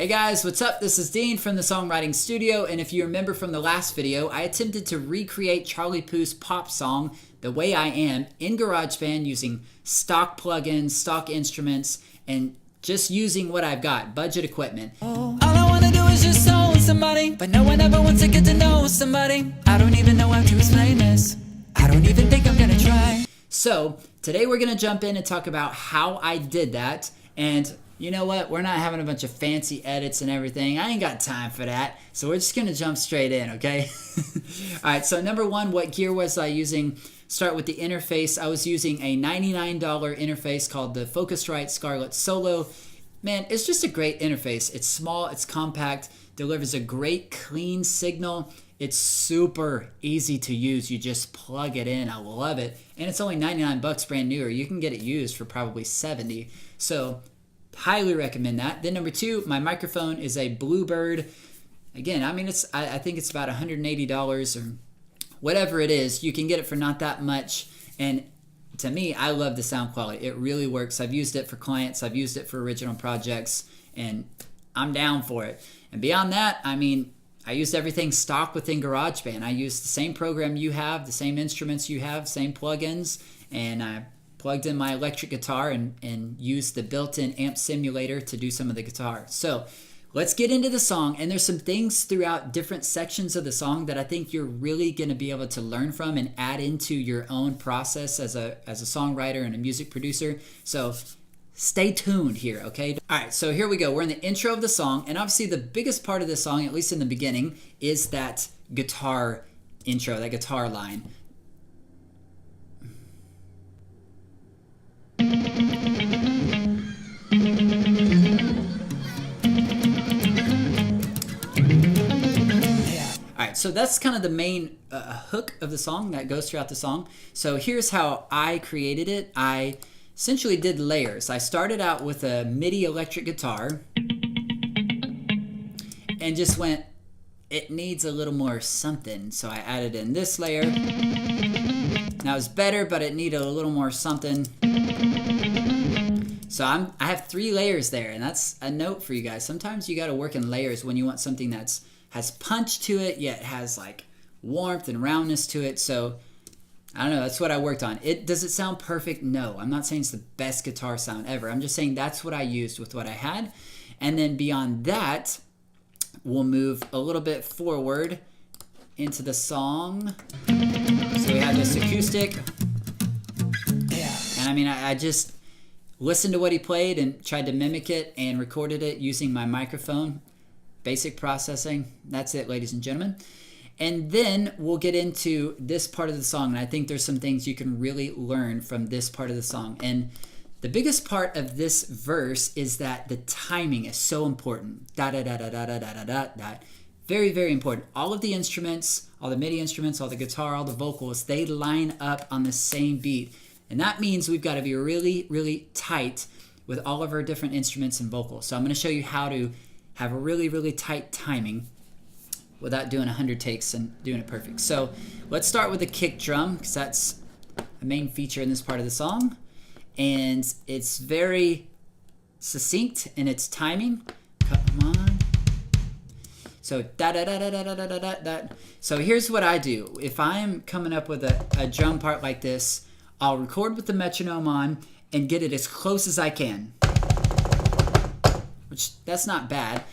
Hey guys, what's up? This is Dean from the Songwriting Studio, and if you remember from the last video, I attempted to recreate Charlie Puth's pop song, The Way I Am, in GarageBand using stock plugins, stock instruments, and just using what I've got, budget equipment. All I wanna do is just know somebody, but no one ever wants to get to know somebody. I don't even know how to explain this. I don't even think I'm gonna try. So, today we're gonna jump in and talk about how I did that, and you know what? We're not having a bunch of fancy edits and everything. I ain't got time for that. So we're just going to jump straight in, okay? All right, so number one, what gear was I using? Start with the interface. I was using a $99 interface called the Focusrite Scarlett Solo. Man, it's just a great interface. It's small, it's compact, delivers a great clean signal. It's super easy to use. You just plug it in. I love it. And it's only 99 bucks brand new, or you can get it used for probably 70. So highly recommend that. Then number two, my microphone is a Bluebird. Again, I mean, I think it's about $180 or whatever it is. You can get it for not that much. And to me, I love the sound quality. It really works. I've used it for clients. I've used it for original projects, and I'm down for it. And beyond that, I mean, I used everything stock within GarageBand. I used the same program you have, the same instruments you have, same plugins, and I plugged in my electric guitar and used the built-in amp simulator to do some of the guitar. So let's get into the song. And there's some things throughout different sections of the song that I think you're really going to be able to learn from and add into your own process as a songwriter and a music producer. So stay tuned here, okay? All right, so here we go. We're in the intro of the song, and obviously the biggest part of the song, at least in the beginning, is that guitar intro, that guitar line. So that's kind of the main hook of the song that goes throughout the song. So here's how I created it. I essentially did layers. I started out with a MIDI electric guitar and just went, it needs a little more something. So I added in this layer. Now it's better, but it needed a little more something. So I have 3 layers there, and that's a note for you guys. Sometimes you got to work in layers when you want something has punch to it, yet has like warmth and roundness to it. So I don't know, that's what I worked on. Does it sound perfect? No, I'm not saying it's the best guitar sound ever. I'm just saying that's what I used with what I had. And then beyond that, we'll move a little bit forward into the song. So we have this acoustic. And I mean, I just listened to what he played and tried to mimic it and recorded it using my microphone. Basic processing. That's it, ladies and gentlemen. And then we'll get into this part of the song, and I think there's some things you can really learn from this part of the song. And the biggest part of this verse is that the timing is so important. Da da da da da da da da da. Very, very important. All of the instruments, all the MIDI instruments, all the guitar, all the vocals, they line up on the same beat. And that means we've got to be really, really tight with all of our different instruments and vocals. So I'm going to show you how to have a really, really tight timing without doing 100 takes and doing it perfect. So let's start with the kick drum, because that's a main feature in this part of the song. And it's very succinct in its timing. Come on. So da da da da da da da da da. So here's what I do. If I'm coming up with a drum part like this, I'll record with the metronome on and get it as close as I can. Which, that's not bad.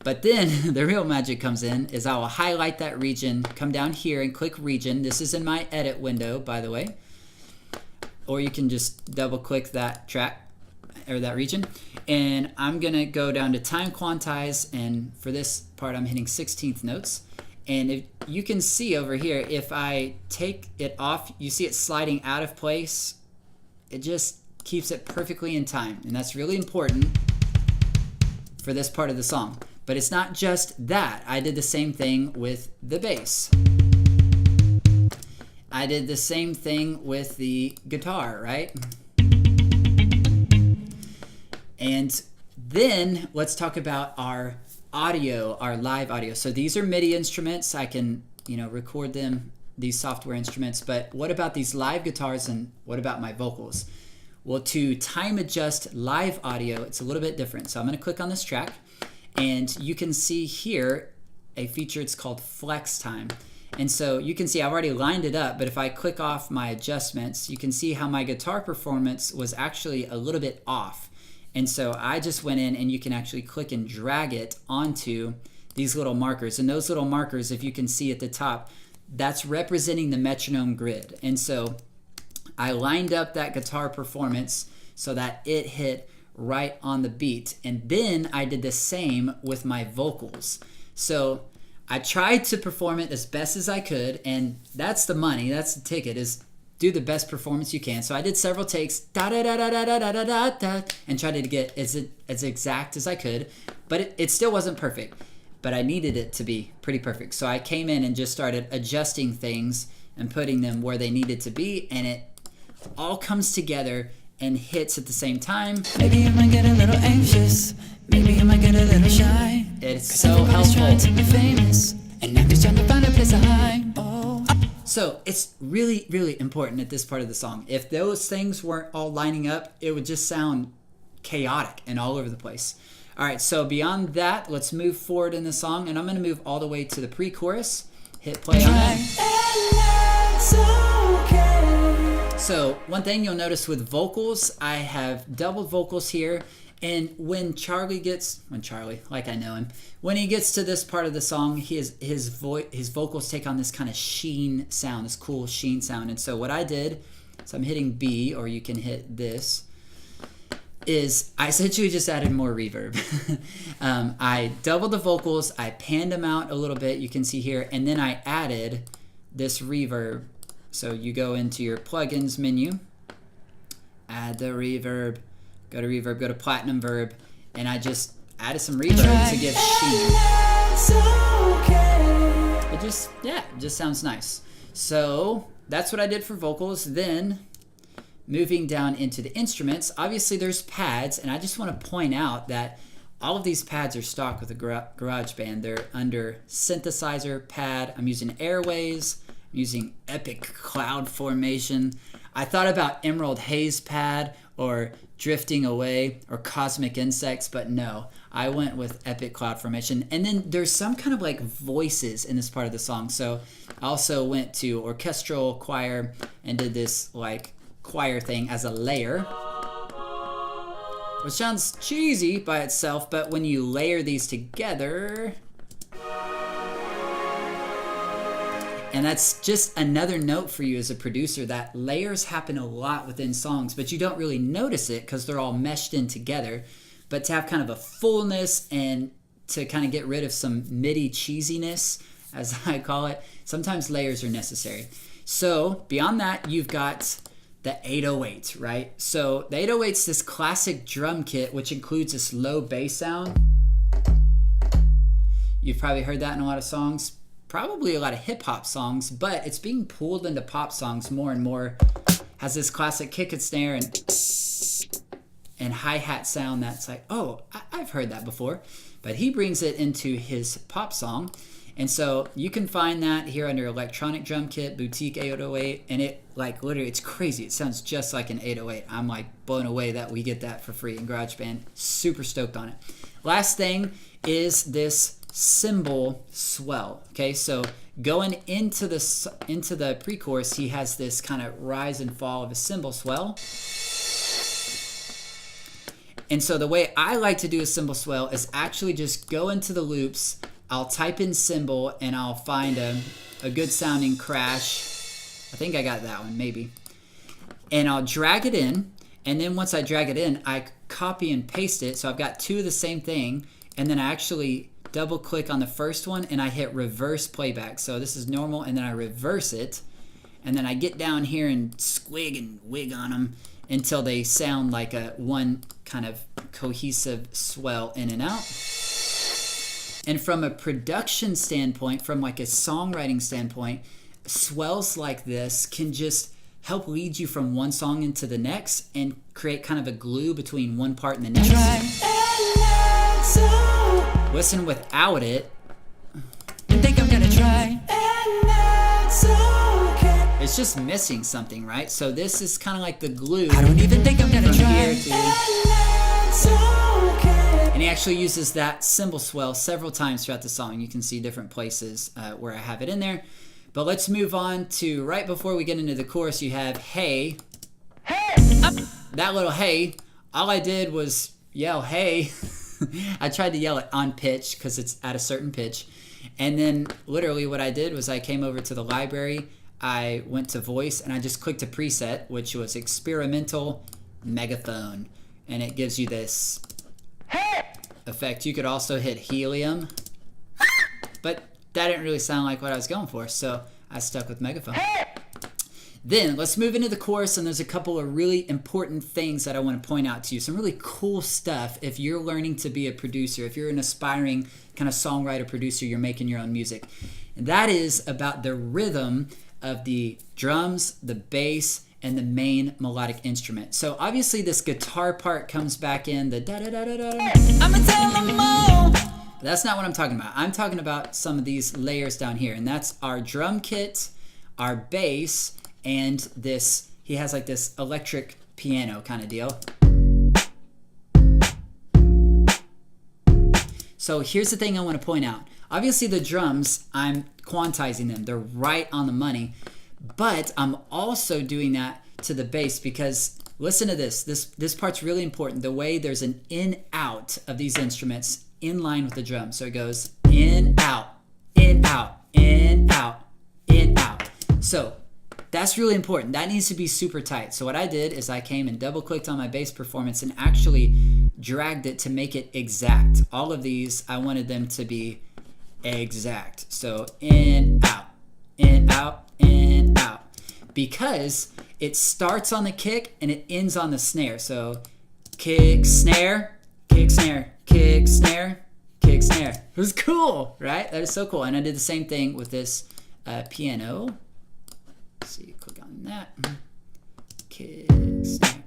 But then the real magic comes in is I will highlight that region, come down here and click region. This is in my edit window, by the way. Or you can just double click that track or that region. And I'm gonna go down to time quantize, and for this part I'm hitting 16th notes. And if you can see over here, if I take it off, you see it sliding out of place. It just keeps it perfectly in time, and that's really important for this part of the song. But it's not just that. I did the same thing with the bass. I did the same thing with the guitar, right? And then let's talk about our audio, our live audio. So these are MIDI instruments. I can, record them, these software instruments. But what about these live guitars, and what about my vocals? Well, to time adjust live audio, it's a little bit different. So I'm going to click on this track, And you can see here a feature, it's called flex time. And so you can see I've already lined it up, but if I click off my adjustments, you can see how my guitar performance was actually a little bit off. And so I just went in, and you can actually click and drag it onto these little markers. And those little markers, if you can see at the top, that's representing the metronome grid. And so I lined up that guitar performance so that it hit right on the beat. And then I did the same with my vocals. So I tried to perform it as best as I could, and that's the money, that's the ticket, is do the best performance you can. So I did several takes, da da da da da da da da da, and tried to get as exact as I could, but it still wasn't perfect. But I needed it to be pretty perfect. So I came in and just started adjusting things and putting them where they needed to be, and it all comes together and hits at the same time. Maybe I might get a little anxious. Maybe I might get a little shy. It's so helpful. Trying to be famous, and I'm just trying to find a place to hide. Oh. So it's really, really important at this part of the song. If those things weren't all lining up, it would just sound chaotic and all over the place. All right, so beyond that, let's move forward in the song, and I'm going to move all the way to the pre-chorus. Hit play on it. So one thing you'll notice with vocals, I have double vocals here, and when Charlie, like I know him, when he gets to this part of the song, his vocals take on this kind of sheen sound, this cool sheen sound. And so what I did, so I'm hitting B, or you can hit this, is I essentially just added more reverb. I doubled the vocals, I panned them out a little bit, you can see here, and then I added this reverb. So you go into your plugins menu, add the reverb, go to reverb, go to platinum verb, and I just added some reverb to give sheen. It just sounds nice. So that's what I did for vocals. Then moving down into the instruments, obviously there's pads, and I just want to point out that all of these pads are stock with the GarageBand. They're under synthesizer pad. I'm using Airways. I'm using Epic Cloud Formation. I thought about Emerald Haze pad or Drifting Away or Cosmic Insects, but no, I went with Epic Cloud Formation. And then there's some kind of like voices in this part of the song. So I also went to orchestral choir and did this like choir thing as a layer, which sounds cheesy by itself, but when you layer these together, and that's just another note for you as a producer, that layers happen a lot within songs, but you don't really notice it because they're all meshed in together. But to have kind of a fullness and to kind of get rid of some MIDI cheesiness, as I call it, sometimes layers are necessary. So beyond that, you've got the 808, right? So the 808's this classic drum kit, which includes this low bass sound. You've probably heard that in a lot of songs. Probably a lot of hip-hop songs, but it's being pulled into pop songs more and more. Has this classic kick and snare and hi-hat sound that's like, oh, I've heard that before. But he brings it into his pop song. And so you can find that here under Electronic Drum Kit, Boutique 808, and it like literally, it's crazy. It sounds just like an 808. I'm like blown away that we get that for free in GarageBand. Super stoked on it. Last thing is this cymbal swell. Okay, so going into the pre-chorus, he has this kind of rise and fall of a cymbal swell. And so the way I like to do a cymbal swell is actually just go into the loops, I'll type in cymbal, and I'll find a good sounding crash. I think I got that one, maybe. And I'll drag it in, and then once I drag it in, I copy and paste it. So I've got two of the same thing, and then I actually double click on the first one and I hit reverse playback. So this is normal, and then I reverse it, and then I get down here and squig and wig on them until they sound like a one kind of cohesive swell in and out. And from a production standpoint, from like a songwriting standpoint, swells like this can just help lead you from one song into the next and create kind of a glue between one part and the next. Listen without it. I think I'm gonna try. It's just missing something, right? So this is kind of like the glue. I don't even think I'm gonna try. Here to, And he actually uses that cymbal swell several times throughout the song. You can see different places where I have it in there. But let's move on to right before we get into the chorus, you have hey. Hey! That little hey, all I did was yell hey. I tried to yell it on pitch because it's at a certain pitch. And then literally what I did was I came over to the library, I went to voice, and I just clicked a preset, which was experimental megaphone. And it gives you this effect. You could also hit helium, but that didn't really sound like what I was going for, so I stuck with megaphone. Then let's move into the chorus, and there's a couple of really important things that I want to point out to you. Some really cool stuff if you're learning to be a producer, if you're an aspiring kind of songwriter, producer, you're making your own music. And that is about the rhythm of the drums, the bass, and the main melodic instrument. So obviously this guitar part comes back in, the da-da-da-da-da. I'ma tell 'em all. That's not what I'm talking about. I'm talking about some of these layers down here, and that's our drum kit, our bass, and this, he has like this electric piano kind of deal. So here's the thing I want to point out. Obviously the drums, I'm quantizing them. They're right on the money, but I'm also doing that to the bass because listen to this. This part's really important. The way there's an in-out of these instruments in line with the drum. So it goes in, out, in, out, in, out, in, out. So that's really important. That needs to be super tight. So what I did is I came and double clicked on my bass performance and actually dragged it to make it exact. All of these, I wanted them to be exact. So in, out, in, out, in, out. Because it starts on the kick and it ends on the snare. So kick, snare, kick, snare, kick, snare, kick, snare. It was cool, right? That is so cool. And I did the same thing with this piano. Let's see, click on that. Kick, snare.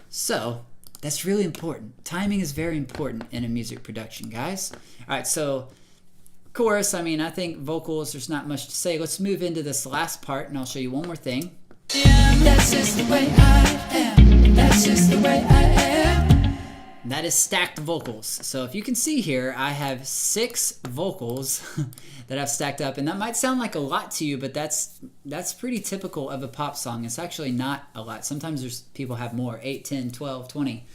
So that's really important. Timing is very important in a music production, guys. All right, so chorus, I mean, I think vocals, there's not much to say. Let's move into this last part, and I'll show you one more thing. That's just the way I am. That's just the way I am. That is stacked vocals. So if you can see here, I have 6 vocals that I've stacked up, and that might sound like a lot to you, but that's pretty typical of a pop song. It's actually not a lot. Sometimes there's people have more, 8, 10, 12, 20.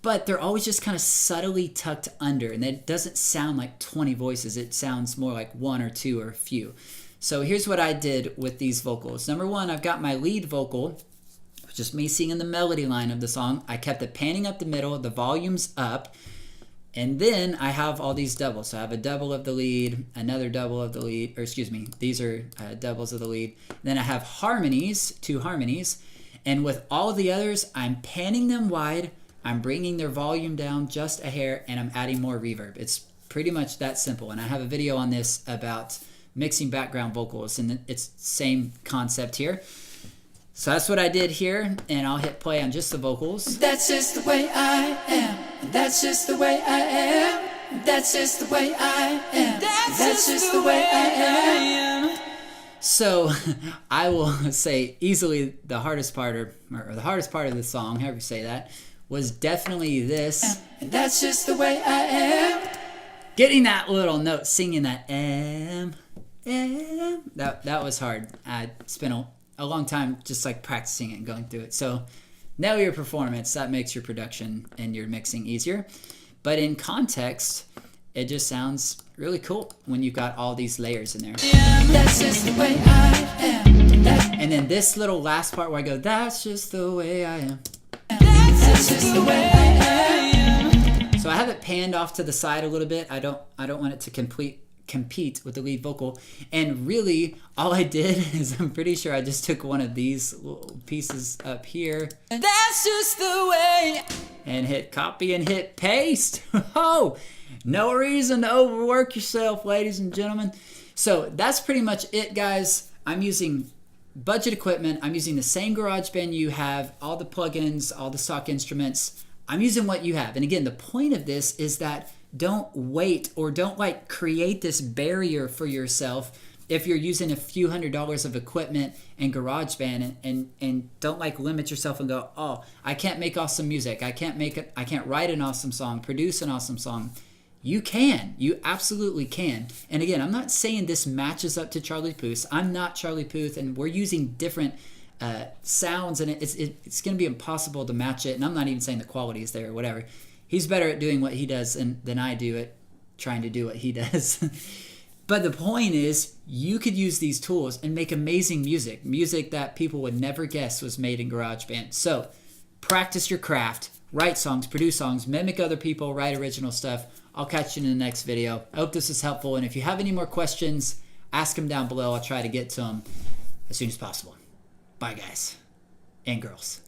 But they're always just kind of subtly tucked under, and it doesn't sound like 20 voices. It sounds more like 1 or 2 or a few. So here's what I did with these vocals. Number 1, I've got my lead vocal, just me singing the melody line of the song. I kept it panning up the middle, the volume's up, and then I have all these doubles. So I have a double of the lead, another double of the lead, or excuse me, these are doubles of the lead. Then I have harmonies, 2 harmonies, and with all of the others, I'm panning them wide, I'm bringing their volume down just a hair, and I'm adding more reverb. It's pretty much that simple, and I have a video on this about mixing background vocals, and it's the same concept here. So that's what I did here, and I'll hit play on just the vocals. That's just the way I am. That's just the way I am. That's just the way I am. That's just the way I am. So I will say easily the hardest part, or the hardest part of the song, however you say that, was definitely this. And that's just the way I am. Getting that little note, singing that that was hard. I spent a long time just like practicing it and going through it. So know your performance. That makes your production and your mixing easier. But in context, it just sounds really cool when you've got all these layers in there. That's just the way I am. And then this little last part where I go, that's just the way I am. That's just the way I am. So I have it panned off to the side a little bit. I don't want it to compete with the lead vocal. And really, all I did is I'm pretty sure I just took one of these little pieces up here. That's just the way. And hit copy and hit paste. Oh, no reason to overwork yourself, ladies and gentlemen. So that's pretty much it, guys. I'm using budget equipment. I'm using the same GarageBand you have, all the plugins, all the stock instruments. I'm using what you have. And again, the point of this is that don't wait or don't like create this barrier for yourself if you're using a few $100s of equipment and GarageBand and don't like limit yourself and go, oh, I can't make awesome music. I can't write an awesome song, produce an awesome song. You can. You absolutely can. And again, I'm not saying this matches up to Charlie Puth. I'm not Charlie Puth, and we're using different sounds, and it's going to be impossible to match it. And I'm not even saying the quality is there or whatever. He's better at doing what he does than I do at trying to do what he does. But the point is, you could use these tools and make amazing music that people would never guess was made in GarageBand. So practice your craft, write songs, produce songs, mimic other people, write original stuff. I'll catch you in the next video. I hope this is helpful, and if you have any more questions, ask them down below. I'll try to get to them as soon as possible. Bye, guys and girls.